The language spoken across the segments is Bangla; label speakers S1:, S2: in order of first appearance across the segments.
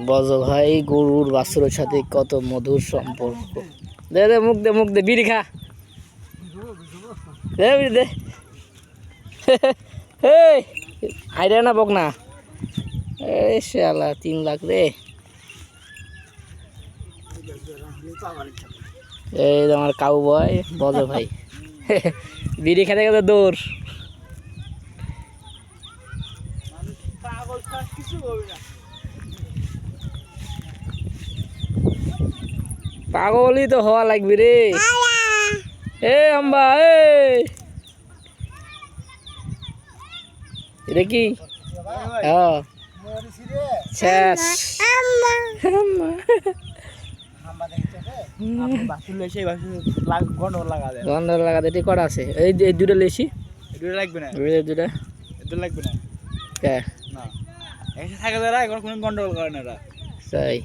S1: বজ ভাই গরুর বাছুরের সাথে কত মধুর সম্পর্ক। দে দে মুখ দে বিড়ি খা, দে বিড়ি দে। আইডিয়া না বক না, এই শালা 3 লাখ রে। এই আমার কাউ বয় বজ ভাই বিড়ি খেতে গেলে দৌড়। পাগলই তো হওয়া লাগবে রে। এ আম্বা এটা কি? শেষ গন্ডল লাগাতে এটি করা আছে। এই দুটো লেছি,
S2: দুটো লাগবে না,
S1: দুটা
S2: দুটো লাগবে না।
S1: কে
S2: না এসে থাকে যারা এখন কোনো গন্ডগোল করে না এরা।
S1: তাই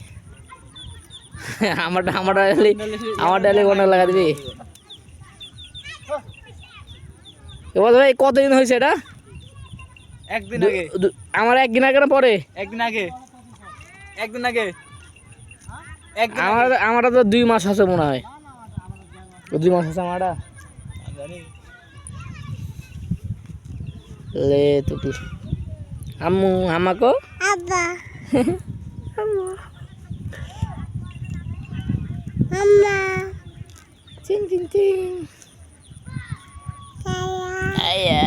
S1: আমার ডালে গন্ডল লাগা দিবি। এবার ভাই কতদিন হয়েছে এটা?
S2: একদিন আগে।
S1: আমার একদিন আগে না পরে?
S2: একদিন আগে, একদিন আগে।
S1: আমার তো 2 মাস আছে মনে হয়। 2 মাস আছে আমারটা। লে তুই আম্মু আমাকো আব্বা আম্মু আম্মা চিং চিং চিং আয়া